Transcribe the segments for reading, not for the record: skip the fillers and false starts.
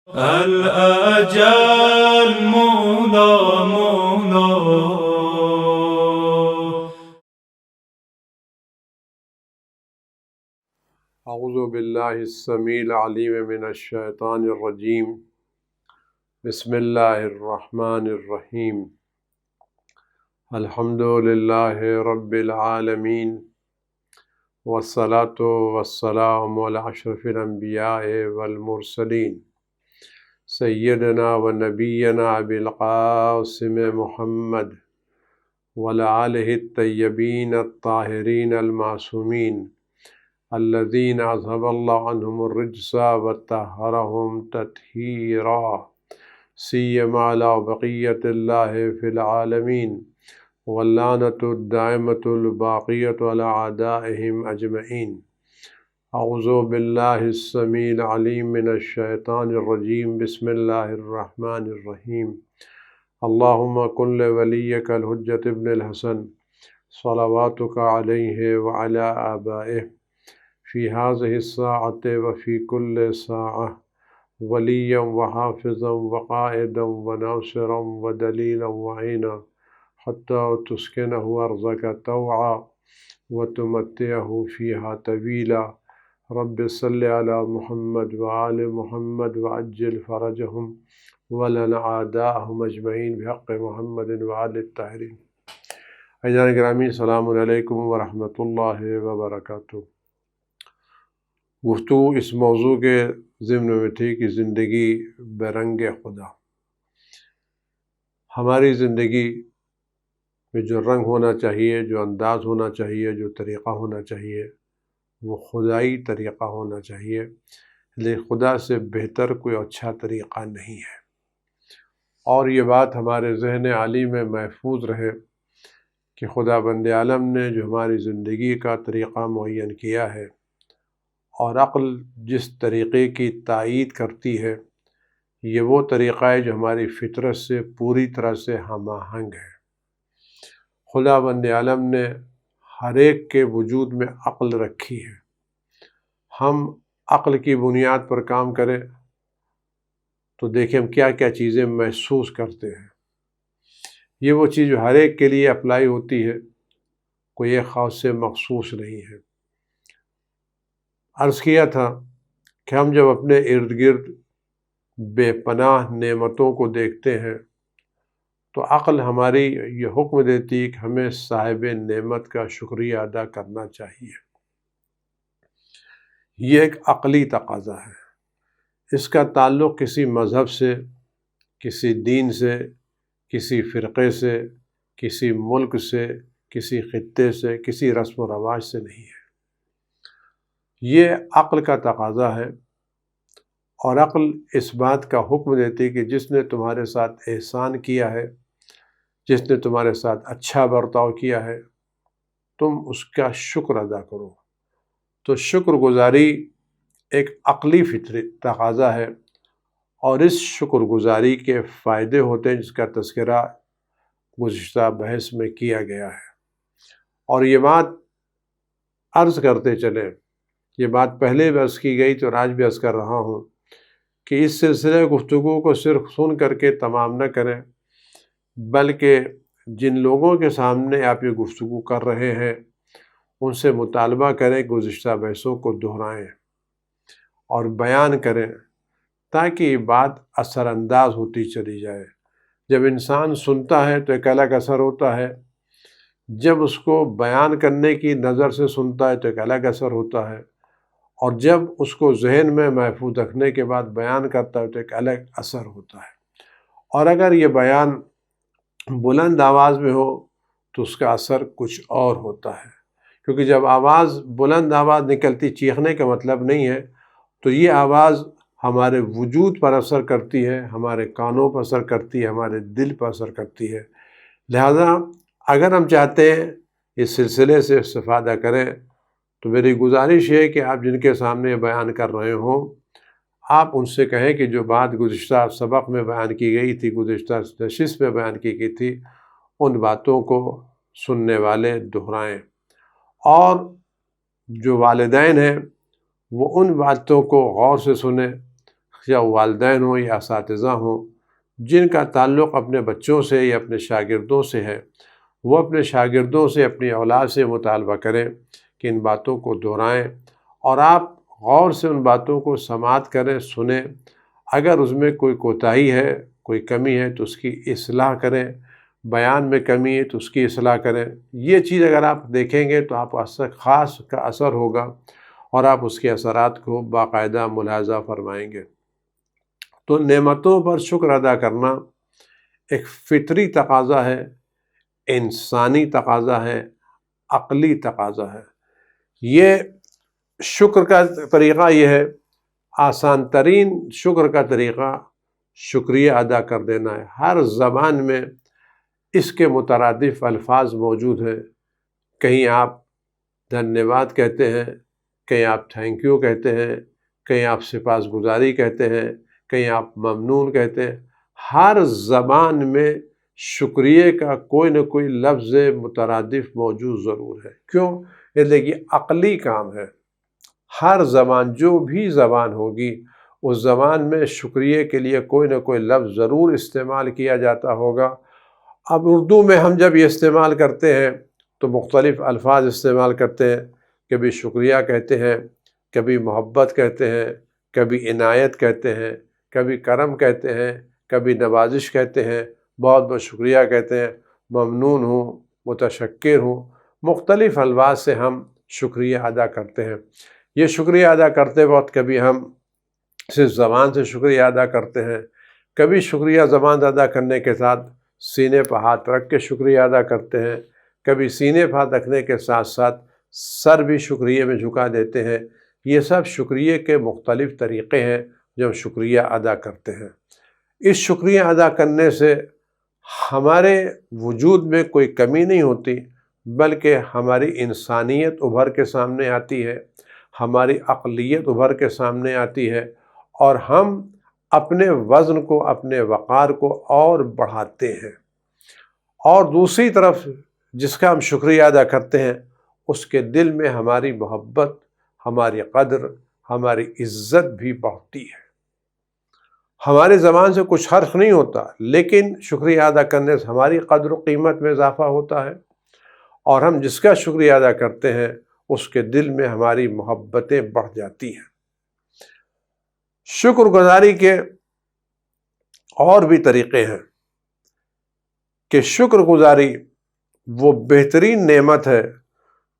الأجل مولا مولا. اعوذ باللہ السمیع العلیم من الشیطان الرجیم. بسم اللہ الرحمن الرحیم. الحمد للہ رب العالمین، والصلاة والسلام علی اشرف الانبیاء والمرسلین، سیدنا و نبینا ابی القاسم محمد وعلی آلہ الطیبین الطاہرین المعصومین الذین اذهب اللہ عنہم الرجس وطہرہم تطہیرا، سیما علی بقیۃ اللہ فی العالمین، واللعنۃ الدائمۃ الباقیۃ علی اعدائہم اجمعین. اعوذ باللہ السمیع العلیم من الشیطان الرجیم. بسم اللہ الرحمن الرحیم. اللہم کن لولیک الحجۃ ابن الحسن صلواتک علیہ وعلی آبائہ فی هذه الساعة وفی کل ساعة، ولیا وحافظا وقائدا وناصرا ودلیلا وعینا، حتی تسکنہ ارضک طوعا وتمتعہ فیہا طویلا. رب صل علی محمد وآل محمد وعجل فرجہم ولن اعداءہم اجمعین بحق محمد وآل الطاہرین. عزیزان گرامی، السلام علیکم ورحمۃ اللہ وبرکاتہ. گفتگو اس موضوع کے ضمن میں تھی کہ زندگی برنگ خدا. ہماری زندگی میں جو رنگ ہونا چاہیے، جو انداز ہونا چاہیے، جو طریقہ ہونا چاہیے، وہ خدائی طریقہ ہونا چاہیے. لیکن خدا سے بہتر کوئی اچھا طریقہ نہیں ہے. اور یہ بات ہمارے ذہن عالی میں محفوظ رہے کہ خدا بند عالم نے جو ہماری زندگی کا طریقہ معین کیا ہے، اور عقل جس طریقے کی تائید کرتی ہے، یہ وہ طریقہ ہے جو ہماری فطرت سے پوری طرح سے ہم آہنگ ہے. خدا بند عالم نے ہر ایک کے وجود میں عقل رکھی ہے. ہم عقل کی بنیاد پر کام کریں تو دیکھیں ہم کیا کیا چیزیں محسوس کرتے ہیں. یہ وہ چیز جو ہر ایک کے لیے اپلائی ہوتی ہے، کوئی ایک خاص سے مخصوص نہیں ہے. عرض کیا تھا کہ ہم جب اپنے ارد گرد بے پناہ نعمتوں کو دیکھتے ہیں تو عقل ہماری یہ حکم دیتی ہے کہ ہمیں صاحب نعمت کا شکریہ ادا کرنا چاہیے. یہ ایک عقلی تقاضا ہے. اس کا تعلق کسی مذہب سے، کسی دین سے، کسی فرقے سے، کسی ملک سے، کسی خطے سے، کسی رسم و رواج سے نہیں ہے. یہ عقل کا تقاضا ہے. اور عقل اس بات کا حکم دیتی ہے کہ جس نے تمہارے ساتھ احسان کیا ہے، جس نے تمہارے ساتھ اچھا برتاؤ کیا ہے، تم اس کا شکر ادا کرو. تو شکر گزاری ایک عقلی فطری تقاضا ہے، اور اس شکر گزاری کے فائدے ہوتے ہیں جس کا تذکرہ گزشتہ بحث میں کیا گیا ہے. اور یہ بات عرض کرتے چلیں، یہ بات پہلے بھی عرض کی گئی تو آج بھی عرض کر رہا ہوں کہ اس سلسلے گفتگو کو صرف سن کر کے تمام نہ کریں، بلکہ جن لوگوں کے سامنے آپ یہ گفتگو کر رہے ہیں ان سے مطالبہ کریں، گزشتہ بحثوں کو دہرائیں اور بیان کریں، تاکہ یہ بات اثر انداز ہوتی چلی جائے. جب انسان سنتا ہے تو ایک الگ اثر ہوتا ہے، جب اس کو بیان کرنے کی نظر سے سنتا ہے تو ایک الگ اثر ہوتا ہے، اور جب اس کو ذہن میں محفوظ رکھنے کے بعد بیان کرتا ہے تو ایک الگ اثر ہوتا ہے. اور اگر یہ بیان بلند آواز میں ہو تو اس کا اثر کچھ اور ہوتا ہے، کیونکہ جب آواز بلند آواز نکلتی، چیخنے کا مطلب نہیں ہے، تو یہ آواز ہمارے وجود پر اثر کرتی ہے، ہمارے کانوں پر اثر کرتی ہے، ہمارے دل پر اثر کرتی ہے. لہذا اگر ہم چاہتے ہیں اس سلسلے سے استفادہ کریں تو میری گزارش ہے کہ آپ جن کے سامنے بیان کر رہے ہوں، آپ ان سے کہیں کہ جو بات گزشتہ سبق میں بیان کی گئی تھی، گزشتہ نشست میں بیان کی گئی تھی، ان باتوں کو سننے والے دہرائیں. اور جو والدین ہیں وہ ان باتوں کو غور سے سنیں یا والدین ہوں یا اساتذہ ہوں، جن کا تعلق اپنے بچوں سے یا اپنے شاگردوں سے ہے، وہ اپنے شاگردوں سے، اپنی اولاد سے مطالبہ کریں کہ ان باتوں کو دہرائیں، اور آپ غور سے ان باتوں کو سماعت کریں، سنیں۔ اگر اس میں کوئی کوتاہی ہے، کوئی کمی ہے تو اس کی اصلاح کریں، بیان میں کمی ہے تو اس کی اصلاح کریں۔ یہ چیز اگر آپ دیکھیں گے تو آپ کو خاص کا اثر ہوگا، اور آپ اس کے اثرات کو باقاعدہ ملاحظہ فرمائیں گے۔ تو نعمتوں پر شکر ادا کرنا ایک فطری تقاضا ہے، انسانی تقاضا ہے، عقلی تقاضا ہے۔ یہ شکر کا طریقہ یہ ہے، آسان ترین شکر کا طریقہ شکریہ ادا کر دینا ہے۔ ہر زبان میں اس کے مترادف الفاظ موجود ہیں۔ کہیں آپ دھنیہ واد کہتے ہیں، کہیں آپ تھینک یو کہتے ہیں، کہیں آپ سپاس گزاری کہتے ہیں، کہیں آپ ممنون کہتے ہیں۔ ہر زبان میں شکریہ کا کوئی نہ کوئی لفظ مترادف موجود ضرور ہے۔ کیوں؟ یہ دیکھیے عقلی کام ہے۔ ہر زبان، جو بھی زبان ہوگی، اس زبان میں شکریہ کے لیے کوئی نہ کوئی لفظ ضرور استعمال کیا جاتا ہوگا۔ اب اردو میں ہم جب یہ استعمال کرتے ہیں تو مختلف الفاظ استعمال کرتے ہیں، کبھی شکریہ کہتے ہیں، کبھی محبت کہتے ہیں، کبھی عنایت کہتے ہیں، کبھی کرم کہتے ہیں، کبھی نوازش کہتے ہیں، بہت بہت شکریہ کہتے ہیں، ممنون ہوں، متشکر ہوں۔ مختلف الفاظ سے ہم شکریہ ادا کرتے ہیں۔ یہ شکریہ ادا کرتے وقت کبھی ہم صرف زبان سے شکریہ ادا کرتے ہیں، کبھی شکریہ زبان سے ادا کرنے کے ساتھ سینے پر ہاتھ رکھ کے شکریہ ادا کرتے ہیں، کبھی سینے پر ہاتھ رکھنے کے ساتھ ساتھ سر بھی شکریہ میں جھکا دیتے ہیں۔ یہ سب شکریہ کے مختلف طریقے ہیں جو ہم شکریہ ادا کرتے ہیں۔ اس شکریہ ادا کرنے سے ہمارے وجود میں کوئی کمی نہیں ہوتی، بلکہ ہماری انسانیت ابھر کے سامنے آتی ہے، ہماری عقلیت ابھر کے سامنے آتی ہے، اور ہم اپنے وزن کو، اپنے وقار کو اور بڑھاتے ہیں۔ اور دوسری طرف جس کا ہم شکریہ ادا کرتے ہیں، اس کے دل میں ہماری محبت، ہماری قدر، ہماری عزت بھی بڑھتی ہے۔ ہمارے زبان سے کچھ حرف نہیں ہوتا، لیکن شکریہ ادا کرنے سے ہماری قدر و قیمت میں اضافہ ہوتا ہے، اور ہم جس کا شکریہ ادا کرتے ہیں اس کے دل میں ہماری محبتیں بڑھ جاتی ہیں۔ شکر گزاری کے اور بھی طریقے ہیں کہ شکر گزاری وہ بہترین نعمت ہے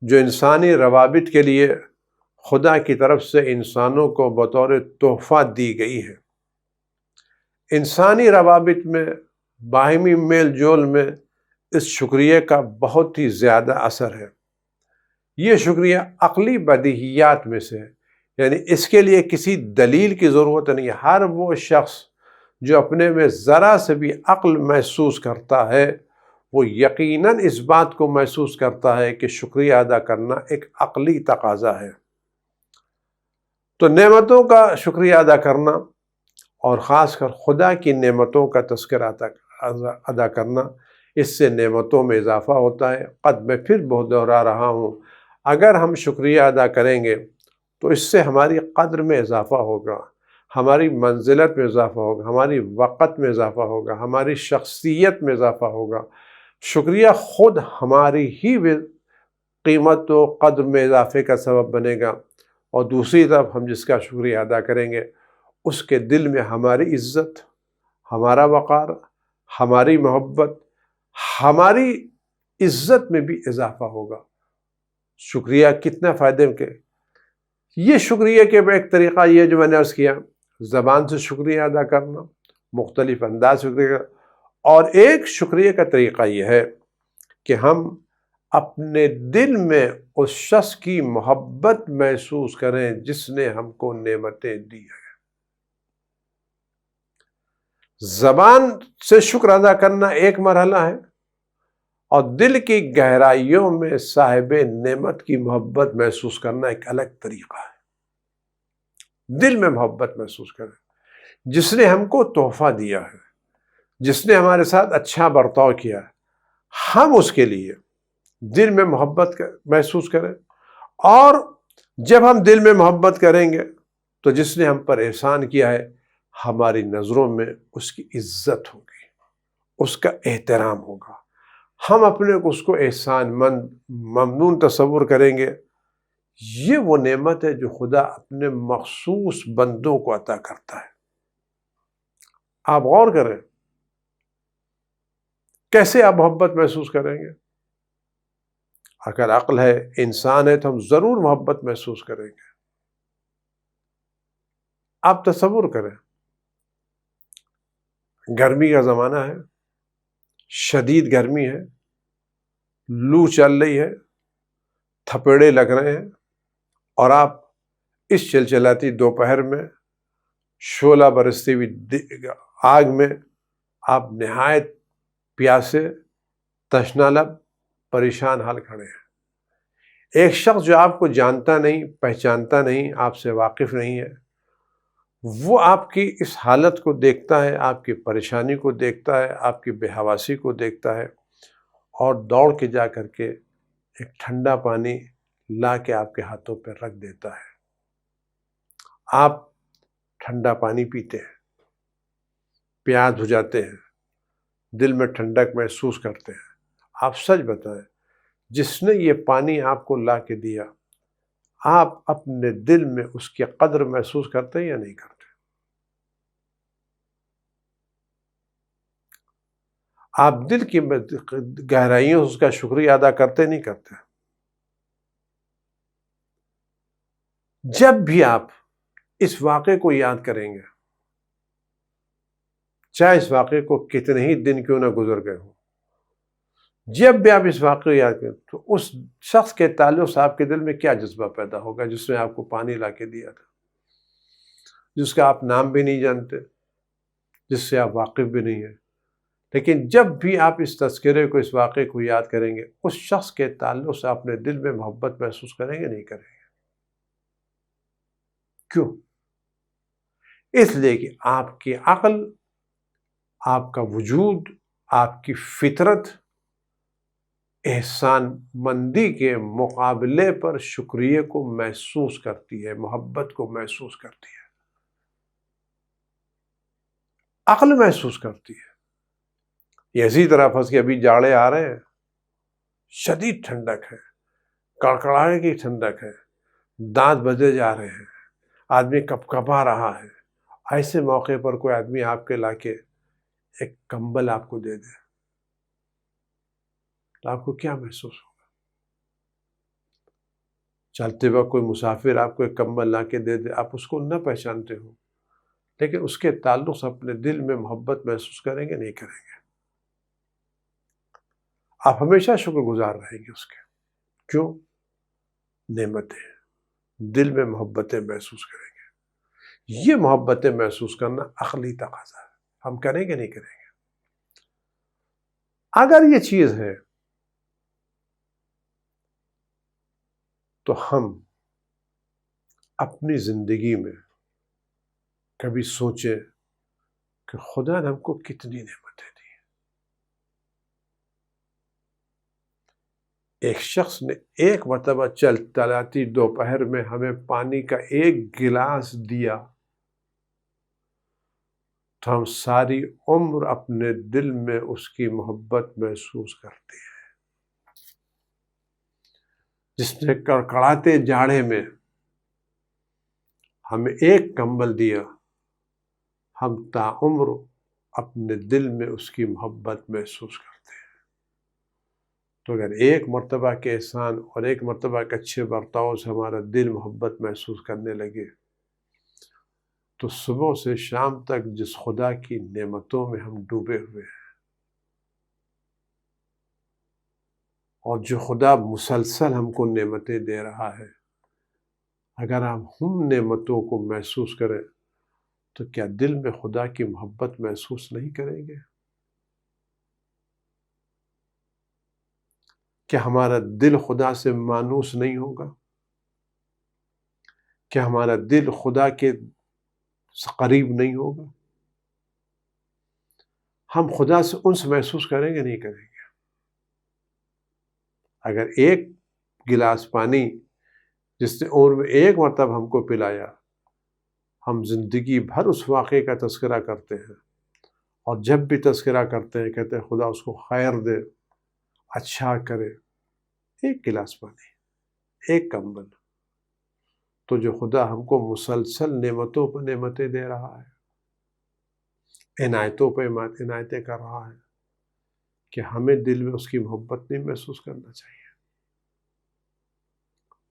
جو انسانی روابط کے لیے خدا کی طرف سے انسانوں کو بطور تحفہ دی گئی ہے۔ انسانی روابط میں، باہمی میل جول میں اس شکریہ کا بہت ہی زیادہ اثر ہے۔ یہ شکریہ عقلی بدیہیات میں سے ہے، یعنی اس کے لیے کسی دلیل کی ضرورت نہیں ہے۔ ہر وہ شخص جو اپنے میں ذرا سے بھی عقل محسوس کرتا ہے، وہ یقیناً اس بات کو محسوس کرتا ہے کہ شکریہ ادا کرنا ایک عقلی تقاضا ہے۔ تو نعمتوں کا شکریہ ادا کرنا، اور خاص کر خدا کی نعمتوں کا تذکرہ ادا کرنا، اس سے نعمتوں میں اضافہ ہوتا ہے۔ میں پھر بہت دہرا رہا ہوں، اگر ہم شکریہ ادا کریں گے تو اس سے ہماری قدر میں اضافہ ہوگا، ہماری منزلت میں اضافہ ہوگا، ہماری وقت میں اضافہ ہوگا، ہماری شخصیت میں اضافہ ہوگا۔ شکریہ خود ہماری ہی قیمت و قدر میں اضافے کا سبب بنے گا، اور دوسری طرف ہم جس کا شکریہ ادا کریں گے اس کے دل میں ہماری عزت، ہمارا وقار، ہماری محبت، ہماری عزت میں بھی اضافہ ہوگا۔ شکریہ کتنا فائدے کے۔ یہ شکریہ کے ایک طریقہ یہ جو میں نے عرض کیا، زبان سے شکریہ ادا کرنا، مختلف انداز سے شکریہ، اور ایک شکریہ کا طریقہ یہ ہے کہ ہم اپنے دل میں اس شخص کی محبت محسوس کریں جس نے ہم کو نعمتیں دی ہیں۔ زبان سے شکر ادا کرنا ایک مرحلہ ہے، اور دل کی گہرائیوں میں صاحب نعمت کی محبت محسوس کرنا ایک الگ طریقہ ہے۔ دل میں محبت محسوس کریں جس نے ہم کو تحفہ دیا ہے، جس نے ہمارے ساتھ اچھا برتاؤ کیا ہے، ہم اس کے لیے دل میں محبت محسوس کریں۔ اور جب ہم دل میں محبت کریں گے تو جس نے ہم پر احسان کیا ہے ہماری نظروں میں اس کی عزت ہوگی، اس کا احترام ہوگا، ہم اپنے کو اس کو احسان مند ممنون تصور کریں گے۔ یہ وہ نعمت ہے جو خدا اپنے مخصوص بندوں کو عطا کرتا ہے۔ آپ غور کریں، کیسے آپ محبت محسوس کریں گے؟ اگر عقل ہے، انسان ہے، تو ہم ضرور محبت محسوس کریں گے۔ آپ تصور کریں، گرمی کا زمانہ ہے، شدید گرمی ہے، لو چل رہی ہے، تھپیڑے لگ رہے ہیں، اور آپ اس چلچلاتی دوپہر میں شعلہ برستی ہوئی آگ میں آپ نہایت پیاسے، تشنہ لب، پریشان حال کھڑے ہیں۔ ایک شخص جو آپ کو جانتا نہیں، پہچانتا نہیں، آپ سے واقف نہیں ہے، وہ آپ کی اس حالت کو دیکھتا ہے، آپ کی پریشانی کو دیکھتا ہے، آپ کی بے حواسی کو دیکھتا ہے، اور دوڑ کے جا کر کے ایک ٹھنڈا پانی لا کے آپ کے ہاتھوں پہ رکھ دیتا ہے۔ آپ ٹھنڈا پانی پیتے ہیں، پیاس بجھاتے ہیں، دل میں ٹھنڈک محسوس کرتے ہیں۔ آپ سچ بتائیں، جس نے یہ پانی آپ کو لا کے دیا، آپ اپنے دل میں اس کی قدر محسوس کرتے ہیں یا نہیں کرتے؟ آپ دل کی گہرائیوں سے اس کا شکریہ ادا کرتے نہیں کرتے؟ جب بھی آپ اس واقعے کو یاد کریں گے، چاہے اس واقعے کو کتنے ہی دن کیوں نہ گزر گئے ہوں، جب بھی آپ اس واقعے کو یاد کریں تو اس شخص کے تعلق سے آپ کے دل میں کیا جذبہ پیدا ہوگا جس نے آپ کو پانی لا کے دیا تھا، جس کا آپ نام بھی نہیں جانتے، جس سے آپ واقف بھی نہیں ہیں، لیکن جب بھی آپ اس تذکرے کو، اس واقعے کو یاد کریں گے، اس شخص کے تعلق سے اپنے دل میں محبت محسوس کریں گے نہیں کریں گے؟ کیوں؟ اس لیے کہ آپ کی عقل، آپ کا وجود، آپ کی فطرت احسان مندی کے مقابلے پر شکریہ کو محسوس کرتی ہے، محبت کو محسوس کرتی ہے، عقل محسوس کرتی ہے۔ یہ اسی طرح پھنس کے ابھی جاڑے آ رہے ہیں، شدید ٹھنڈک ہے، کڑکڑانے کی ٹھنڈک ہے، دانت بجے جا رہے ہیں، آدمی کپ کپا رہا ہے۔ ایسے موقع پر کوئی آدمی آپ کے لا کے ایک کمبل آپ کو دے دے تو آپ کو کیا محسوس ہوگا؟ چلتے وقت کوئی مسافر آپ کو ایک کمبل لا کے دے دے، آپ اس کو نہ پہچانتے ہو، لیکن اس کے تعلق سے اپنے دل میں محبت محسوس کریں گے نہیں کریں گے؟ آپ ہمیشہ شکر گزار رہیں گے اس کے۔ کیوں؟ نعمتیں، دل میں محبتیں محسوس کریں گے۔ یہ محبتیں محسوس کرنا عقلی تقاضا ہے، ہم کریں گے نہیں کریں گے؟ اگر یہ چیز ہے تو ہم اپنی زندگی میں کبھی سوچیں کہ خدا نے ہم کو کتنی نعمتیں دی۔ ایک شخص نے ایک مرتبہ چلاتی دوپہر میں ہمیں پانی کا ایک گلاس دیا تو ہم ساری عمر اپنے دل میں اس کی محبت محسوس کرتے ہیں۔ جس نے کڑکڑاتے جاڑے میں ہمیں ایک کمبل دیا، ہم تاعمر اپنے دل میں اس کی محبت محسوس کرتے ہیں۔ تو اگر ایک مرتبہ کے احسان اور ایک مرتبہ کے اچھے برتاؤ سے ہمارا دل محبت محسوس کرنے لگے تو صبح سے شام تک جس خدا کی نعمتوں میں ہم ڈوبے ہوئے ہیں، اور جو خدا مسلسل ہم کو نعمتیں دے رہا ہے، اگر ہم ان نعمتوں کو محسوس کریں تو کیا دل میں خدا کی محبت محسوس نہیں کریں گے؟ کیا ہمارا دل خدا سے مانوس نہیں ہوگا؟ کیا ہمارا دل خدا کے قریب نہیں ہوگا؟ ہم خدا سے انس محسوس کریں گے نہیں کریں گے؟ اگر ایک گلاس پانی جس نے عمر میں ایک مرتبہ ہم کو پلایا، ہم زندگی بھر اس واقعے کا تذکرہ کرتے ہیں، اور جب بھی تذکرہ کرتے ہیں کہتے ہیں خدا اس کو خیر دے، اچھا کرے۔ ایک گلاس پانی، ایک کمبل، تو جو خدا ہم کو مسلسل نعمتوں پر نعمتیں دے رہا ہے، عنایتوں پہ عنایتیں کر رہا ہے، کہ ہمیں دل میں اس کی محبت نہیں محسوس کرنا چاہیے۔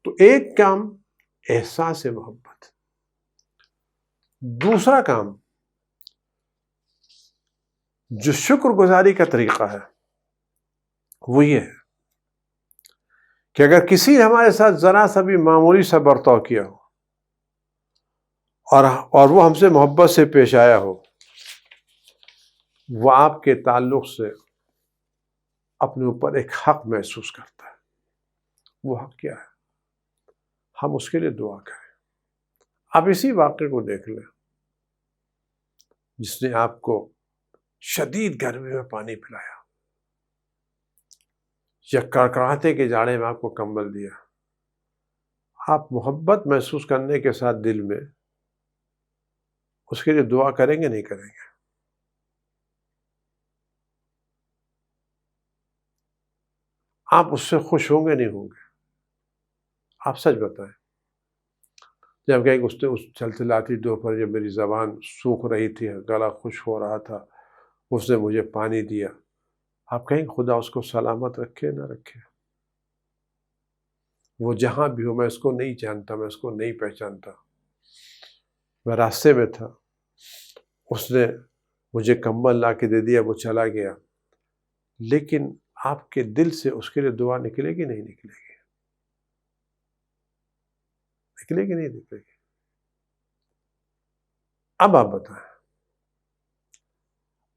تو ایک کام احساس محبت، دوسرا کام جو شکر گزاری کا طریقہ ہے وہ یہ ہے کہ اگر کسی نے ہمارے ساتھ ذرا سا بھی معمولی سا برتاؤ کیا ہو اور وہ ہم سے محبت سے پیش آیا ہو، وہ آپ کے تعلق سے اپنے اوپر ایک حق محسوس کرتا ہے۔ وہ حق کیا ہے؟ ہم اس کے لیے دعا کریں۔ آپ اسی واقعے کو دیکھ لیں، جس نے آپ کو شدید گرمی میں پانی پلایا یا کڑکڑاہٹے کے جاڑے میں آپ کو کمبل دیا، آپ محبت محسوس کرنے کے ساتھ دل میں اس کے لیے دعا کریں گے نہیں کریں گے؟ آپ اس سے خوش ہوں گے نہیں ہوں گے؟ آپ سچ بتائیں۔ جب کہیں گے اس چلچلاتی دوپہر جب میری زبان سوکھ رہی تھی، گلا خشک ہو رہا تھا، اس نے مجھے پانی دیا، آپ کہیں خدا اس کو سلامت رکھے نہ رکھے؟ وہ جہاں بھی ہو، میں اس کو نہیں جانتا، میں اس کو نہیں پہچانتا، میں راستے میں تھا، اس نے مجھے کمبل لا کے دے دیا، وہ چلا گیا، لیکن آپ کے دل سے اس کے لیے دعا نکلے گی نہیں نکلے گی؟ نکلے گی نہیں نکلے گی؟ اب آپ بتائیں،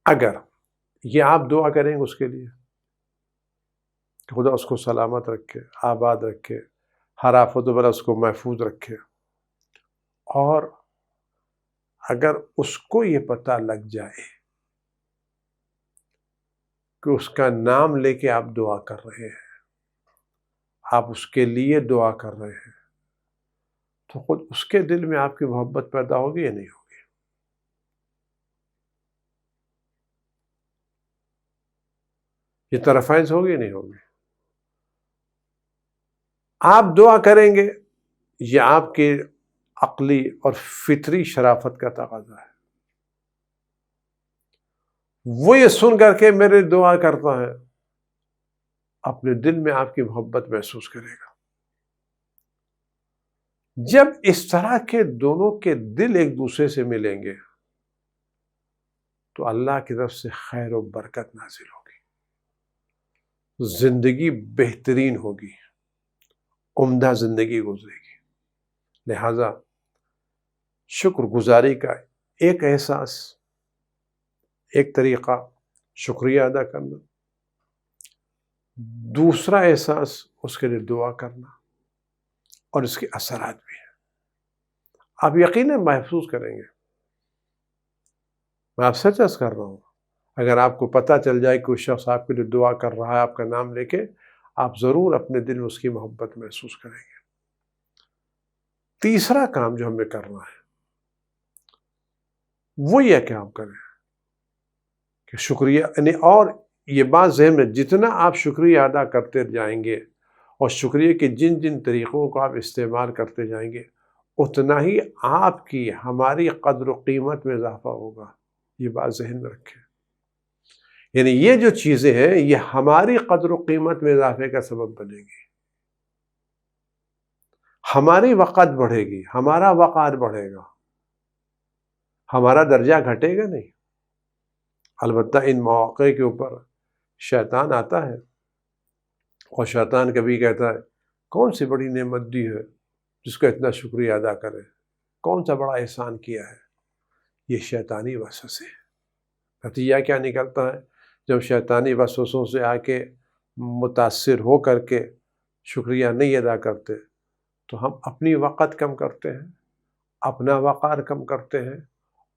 اگر یہ آپ دعا کریں گے اس کے لیے کہ خدا اس کو سلامت رکھے، آباد رکھے، ہر آفت و بلا اس کو محفوظ رکھے، اور اگر اس کو یہ پتہ لگ جائے کہ اس کا نام لے کے آپ دعا کر رہے ہیں، آپ اس کے لیے دعا کر رہے ہیں، تو خود اس کے دل میں آپ کی محبت پیدا ہوگی یا نہیں ہوگی؟ یہ طرفین سے ہوگی یا نہیں ہوگی؟ آپ دعا کریں گے، یہ آپ کے عقلی اور فطری شرافت کا تقاضا ہے۔ وہ یہ سن کر کے میرے دعا کرتا ہے، اپنے دل میں آپ کی محبت محسوس کرے گا۔ جب اس طرح کے دونوں کے دل ایک دوسرے سے ملیں گے تو اللہ کی طرف سے خیر و برکت نازل ہوگی، زندگی بہترین ہوگی، عمدہ زندگی گزرے گی۔ لہذا شکر گزاری کا ایک احساس، ایک طریقہ شکریہ ادا کرنا، دوسرا احساس اس کے لیے دعا کرنا، اور اس کے اثرات بھی ہیں۔ آپ یقیناً محسوس کریں گے، میں آپ سچ کر رہا ہوں، اگر آپ کو پتہ چل جائے کہ وہ شخص آپ کے لیے دعا کر رہا ہے آپ کا نام لے کے، آپ ضرور اپنے دل میں اس کی محبت محسوس کریں گے۔ تیسرا کام جو ہمیں کرنا ہے وہ یہ کہ آپ کریں کہ شکریہ، یعنی، اور یہ بات ذہن میں، جتنا آپ شکریہ ادا کرتے جائیں گے اور شکریہ کے جن جن طریقوں کو آپ استعمال کرتے جائیں گے، اتنا ہی آپ کی ہماری قدر و قیمت میں اضافہ ہوگا۔ یہ بات ذہن میں رکھیں، یعنی یہ جو چیزیں ہیں یہ ہماری قدر و قیمت میں اضافے کا سبب بنے گی، ہماری وقت بڑھے گی، ہمارا وقار بڑھے گا، ہمارا درجہ گھٹے گا نہیں۔ البتہ ان مواقع کے اوپر شیطان آتا ہے، اور شیطان کبھی کہتا ہے کون سی بڑی نعمت دی ہے جس کا اتنا شکریہ ادا کرے، کون سا بڑا احسان کیا ہے۔ یہ شیطانی وسوسے ہیں۔ نتیجہ کیا نکلتا ہے؟ جب شیطانی وسوسوں سے آ کے متاثر ہو کر کے شکریہ نہیں ادا کرتے تو ہم اپنی وقت کم کرتے ہیں، اپنا وقار کم کرتے ہیں،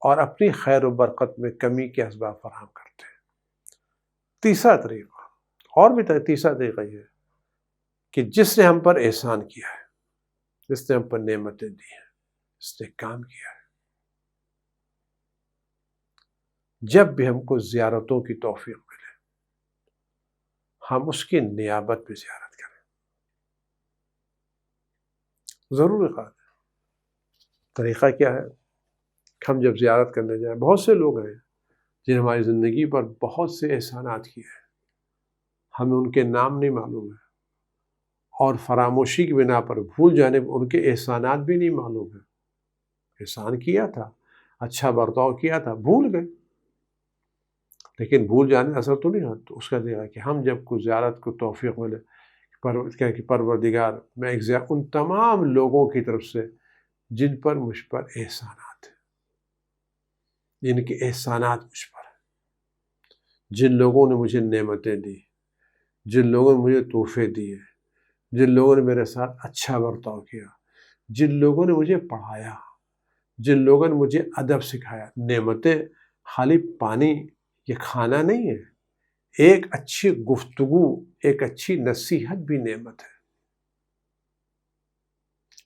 اور اپنی خیر و برکت میں کمی کے اسباب فراہم کرتے ہیں۔ تیسرا طریقہ، اور بھی تیسرا طریقہ یہ ہے کہ جس نے ہم پر احسان کیا ہے، جس نے ہم پر نعمتیں دی ہیں، جس نے کام کیا ہے، جب بھی ہم کو زیارتوں کی توفیق ملے ہم اس کی نیابت میں زیارت کریں، ضروری بات ہے۔ طریقہ کیا ہے؟ ہم جب زیارت کرنے جائیں، بہت سے لوگ ہیں جنہیں ہماری زندگی پر بہت سے احسانات کیے ہیں، ہمیں ان کے نام نہیں معلوم ہے، اور فراموشی کی بنا پر بھول جانے پر ان کے احسانات بھی نہیں معلوم ہے۔ احسان کیا تھا، اچھا برتاؤ کیا تھا، بھول گئے، لیکن بھول جانے اثر تو نہیں ہوتا۔ تو اس کا دیکھا کہ ہم جب کوئی زیارت کو توفیق ملے کہ پروردگار میں ان تمام لوگوں کی طرف سے جن پر مجھ پر احسانات ہیں، جن کے احسانات مجھ پر ہیں، جن لوگوں نے مجھے نعمتیں دی، جن لوگوں نے مجھے تحفے دیے، جن لوگوں نے میرے ساتھ اچھا برتاؤ کیا، جن لوگوں نے مجھے پڑھایا، جن لوگوں نے مجھے ادب سکھایا۔ نعمتیں خالی پانی یہ کھانا نہیں ہے، ایک اچھی گفتگو، ایک اچھی نصیحت بھی نعمت ہے،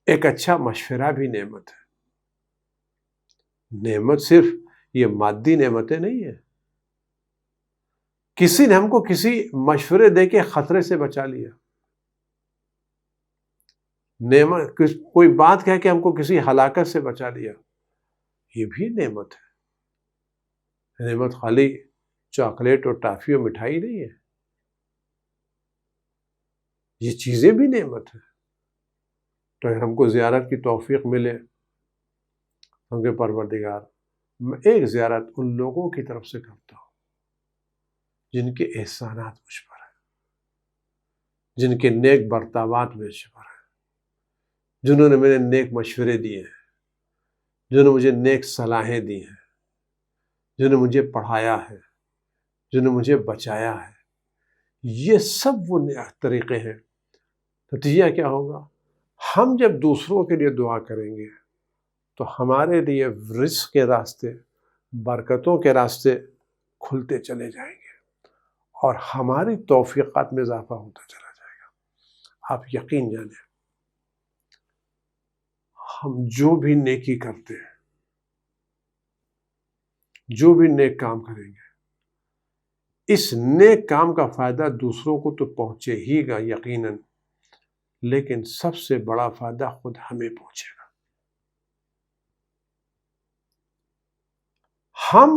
ایک اچھا مشورہ بھی نعمت ہے۔ نعمت صرف یہ مادی نعمتیں نہیں ہیں۔ کسی نے ہم کو کسی مشورے دے کے خطرے سے بچا لیا، نعمت کوئی بات کہہ کے ہم کو کسی ہلاکت سے بچا لیا، یہ بھی نعمت ہے۔ نعمت خالی چاکلیٹ اور ٹافی اور مٹھائی نہیں ہے، یہ چیزیں بھی نعمت ہے۔ تو اگر ہم کو زیارت کی توفیق ملے، ہم کے پروردگار میں ایک زیارت ان لوگوں کی طرف سے کرتا ہوں جن کے احسانات مجھ پر ہیں، جن کے نیک برتاوات مجھ پر ہیں، جنہوں نے میرے نیک مشورے دیے ہیں، جنہوں نے مجھے نیک صلاحیں دی ہیں، جنہوں نے مجھے پڑھایا ہے، جنہوں نے مجھے بچایا ہے۔ یہ سب وہ طریقے ہیں۔ نتیجہ کیا ہوگا؟ ہم جب دوسروں کے لیے دعا کریں گے تو ہمارے لیے رزق کے راستے، برکتوں کے راستے کھلتے چلے جائیں گے، اور ہماری توفیقات میں اضافہ ہوتا چلا جائے گا۔ آپ یقین جانیں، ہم جو بھی نیکی کرتے ہیں، جو بھی نیک کام کریں گے، اس نیک کام کا فائدہ دوسروں کو تو پہنچے ہی گا یقیناً، لیکن سب سے بڑا فائدہ خود ہمیں پہنچے گا۔ ہم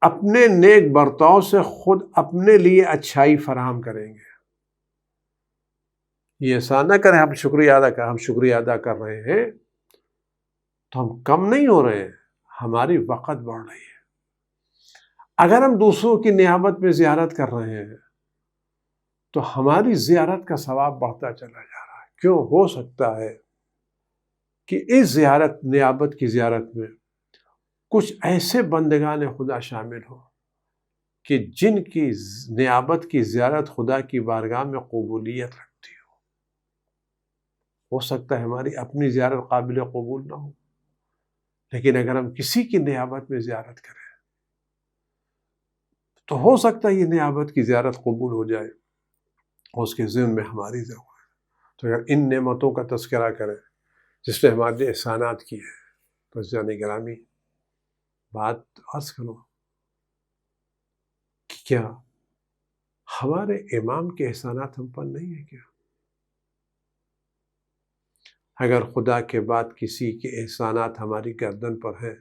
اپنے نیک برتاؤ سے خود اپنے لیے اچھائی فراہم کریں گے۔ یہ ایسا نہ کریں ہم شکریہ ادا کریں، ہم شکریہ ادا کر رہے ہیں تو ہم کم نہیں ہو رہے ہیں، ہماری وقت بڑھ رہی ہے۔ اگر ہم دوسروں کی نیابت میں زیارت کر رہے ہیں تو ہماری زیارت کا ثواب بڑھتا چلا جا رہا ہے۔ کیوں؟ ہو سکتا ہے کہ اس نیابت کی زیارت میں کچھ ایسے بندگان خدا شامل ہو کہ جن کی نیابت کی زیارت خدا کی بارگاہ میں قبولیت رکھتی ہو سکتا ہے ہماری اپنی زیارت قابل قبول نہ ہو، لیکن اگر ہم کسی کی نیابت میں زیارت کریں تو ہو سکتا ہے یہ نیابت کی زیارت قبول ہو جائے اور اس کے ذہن میں ہماری ضرورت ہے۔ تو اگر ان نعمتوں کا تذکرہ کریں جس نے ہمارے لیے احسانات کیے ہیں، تو عزیزان گرامی بات عرض کروں کہ کیا ہمارے امام کے احسانات ہم پر نہیں ہیں؟ کیا اگر خدا کے بعد کسی کے احسانات ہماری گردن پر ہیں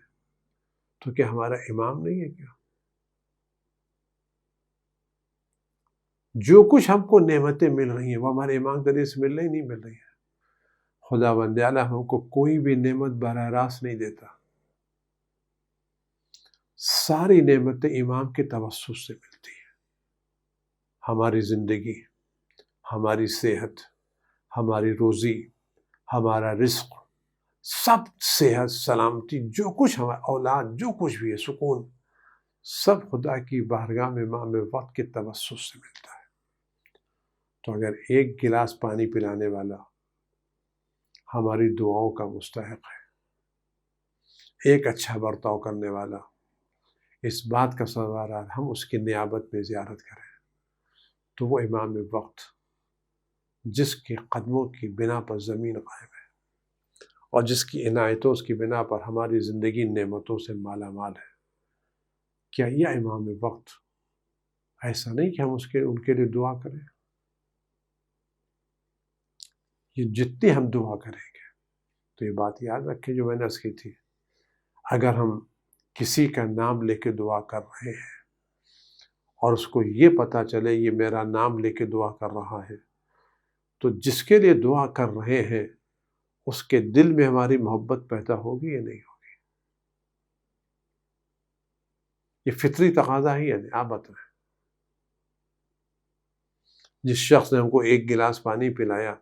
تو کیا ہمارا امام نہیں ہے؟ کیا جو کچھ ہم کو نعمتیں مل رہی ہیں وہ ہمارے امام کے ذریعے سے مل رہی نہیں مل رہی ہیں؟ خدا بند اعلیٰ ہم کو کوئی بھی نعمت براہ راست نہیں دیتا، ساری نعمتیں امام کے توسط سے ملتی ہیں۔ ہماری زندگی، ہماری صحت، ہماری روزی، ہمارا رزق، سب صحت، سلامتی، جو کچھ ہمارا اولاد، جو کچھ بھی ہے، سکون، سب خدا کی بارگاہ میں امام وقت کے توسط سے ملتا ہے۔ تو اگر ایک گلاس پانی پلانے والا ہماری دعاؤں کا مستحق ہے، ایک اچھا برتاؤ کرنے والا اس بات کا سزاوار ہم اس کی نیابت میں زیارت کریں، تو وہ امام وقت جس کے قدموں کی بنا پر زمین قائم ہے اور جس کی عنایتوں کی بنا پر ہماری زندگی نعمتوں سے مالا مال ہے، کیا یہ امام وقت ایسا نہیں کہ ہم ان کے لیے دعا کریں؟ یہ جتنی ہم دعا کریں گے، تو یہ بات یاد رکھیں جو میں نے عرض کی تھی، اگر ہم کسی کا نام لے کے دعا کر رہے ہیں اور اس کو یہ پتہ چلے یہ میرا نام لے کے دعا کر رہا ہے، تو جس کے لیے دعا کر رہے ہیں اس کے دل میں ہماری محبت پیدا ہوگی یا نہیں ہوگی؟ یہ فطری تقاضا ہے یا نہیں؟ آپ بتائیں۔ جس شخص نے ہم کو ایک گلاس پانی پلایا،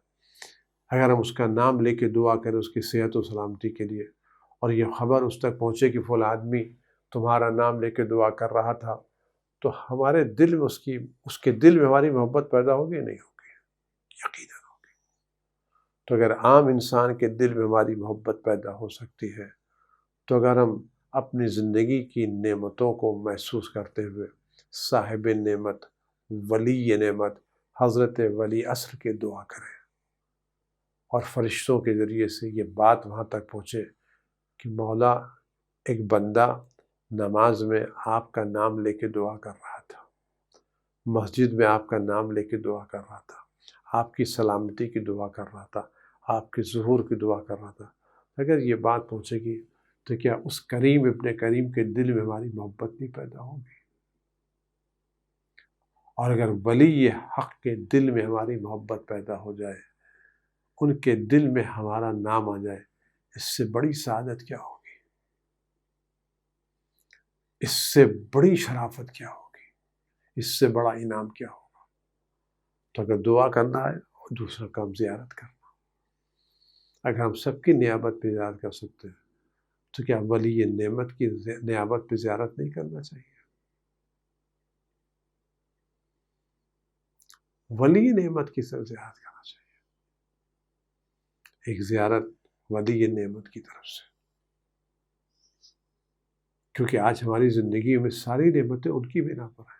اگر ہم اس کا نام لے کے دعا کریں اس کی صحت و سلامتی کے لیے، اور یہ خبر اس تک پہنچے کہ فلاں آدمی تمہارا نام لے کے دعا کر رہا تھا، تو ہمارے دل میں اس کے دل میں ہماری محبت پیدا ہوگی یا نہیں ہوگی؟ یقیناً ہوگی۔ تو اگر عام انسان کے دل میں ہماری محبت پیدا ہو سکتی ہے، تو اگر ہم اپنی زندگی کی نعمتوں کو محسوس کرتے ہوئے صاحب نعمت، ولی نعمت حضرت ولی عصر کی دعا کریں، اور فرشتوں کے ذریعے سے یہ بات وہاں تک پہنچے کہ مولا ایک بندہ نماز میں آپ کا نام لے کے دعا کر رہا تھا، مسجد میں آپ کا نام لے کے دعا کر رہا تھا، آپ کی سلامتی کی دعا کر رہا تھا، آپ کے ظہور کی دعا کر رہا تھا۔ اگر یہ بات پہنچے گی تو کیا اس کریم ابن کریم کے دل میں ہماری محبت نہیں پیدا ہوگی؟ اور اگر ولی حق کے دل میں ہماری محبت پیدا ہو جائے، ان کے دل میں ہمارا نام آ جائے، اس سے بڑی سعادت کیا ہوگی؟ اس سے بڑی شرافت کیا ہوگی؟ اس سے بڑا انعام کیا ہوگا؟ تو اگر دعا کرنا ہے اور دوسرا کام زیارت کرنا، اگر ہم سب کی نیابت پہ زیارت کر سکتے ہیں تو کیا ولی نعمت کی نیابت پہ زیارت نہیں کرنا چاہیے؟ ولی نعمت کی طرف زیارت کرنا چاہیے، ایک زیارت ولی نعمت کی طرف سے، کیونکہ آج ہماری زندگی میں ساری نعمتیں ان کی بنا پر ہیں۔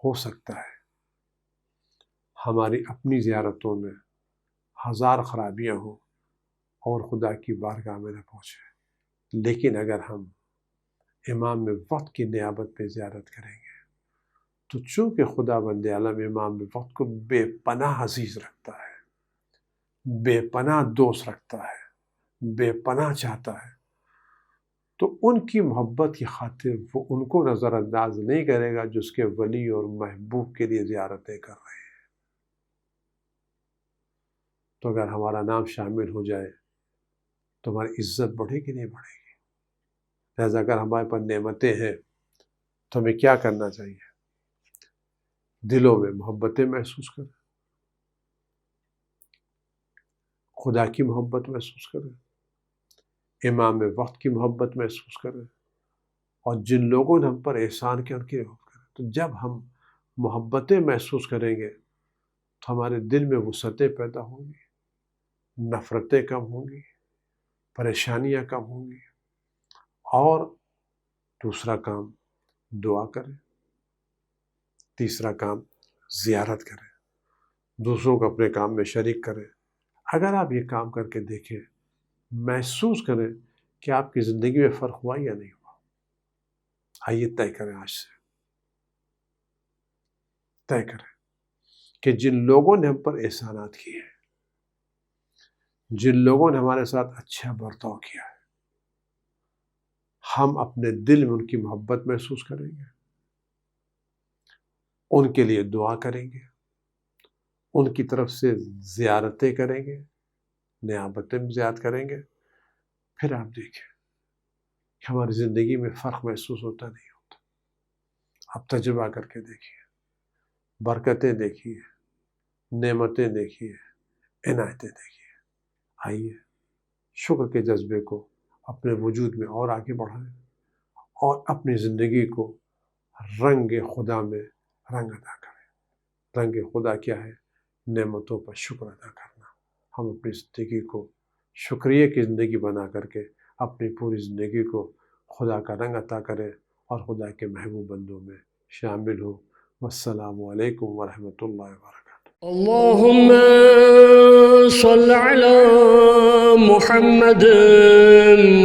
ہو سکتا ہے ہماری اپنی زیارتوں میں ہزار خرابیاں ہوں اور خدا کی بارگاہ میں نہ پہنچے، لیکن اگر ہم امام وقت کی نیابت پہ زیارت کریں گے تو چونکہ خدا بند عالم امام وقت کو بے پناہ عزیز رکھتا ہے، بے پناہ دوست رکھتا ہے، بے پناہ چاہتا ہے، تو ان کی محبت کی خاطر وہ ان کو نظر انداز نہیں کرے گا جو اس کے ولی اور محبوب کے لیے زیارتیں کر رہے ہیں۔ تو اگر ہمارا نام شامل ہو جائے تو ہماری عزت بڑھے گی نہیں بڑھے گی؟ لہذا اگر ہمارے پاس نعمتیں ہیں تو ہمیں کیا کرنا چاہیے؟ دلوں میں محبتیں محسوس کریں، خدا کی محبت محسوس کریں، امام وقت کی محبت محسوس کریں، اور جن لوگوں نے ہم پر احسان کیا ان کی محبت کریں۔ تو جب ہم محبتیں محسوس کریں گے تو ہمارے دل میں وسعتیں پیدا ہوں گی، نفرتیں کم ہوں گی، پریشانیاں کم ہوں گی، اور دوسرا کام دعا کریں، تیسرا کام زیارت کریں، دوسروں کو اپنے کام میں شریک کریں۔ اگر آپ یہ کام کر کے دیکھیں، محسوس کریں کہ آپ کی زندگی میں فرق ہوا یا نہیں ہوا، آئیے طے کریں، آج سے طے کریں کہ جن لوگوں نے ہم پر احسانات کیے، جن لوگوں نے ہمارے ساتھ اچھا برتاؤ کیا ہے، ہم اپنے دل میں ان کی محبت محسوس کریں گے، ان کے لیے دعا کریں گے، ان کی طرف سے زیارتیں کریں گے، نیابتیں زیارت کریں گے۔ پھر آپ دیکھیں کہ ہماری زندگی میں فرق محسوس ہوتا نہیں ہوتا۔ آپ تجربہ کر کے دیکھیے، برکتیں دیکھیے، نعمتیں دیکھیے، عنایتیں دیکھیے۔ آئیے شکر کے جذبے کو اپنے وجود میں اور آگے بڑھائیں، اور اپنی زندگی کو رنگ خدا میں رنگ ادا کریں۔ رنگ خدا کیا ہے؟ نعمتوں پر شکر ادا کرنا۔ ہم اپنی زندگی کو شکریہ کی زندگی بنا کر کے اپنی پوری زندگی کو خدا کا رنگ عطا کریں اور خدا کے محبوب بندوں میں شامل ہوں۔ والسلام علیکم ورحمۃ اللہ وبرکاتہ۔ اللهم صل على محمد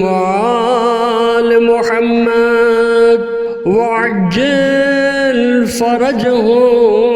وآل محمد وعجل فرجهم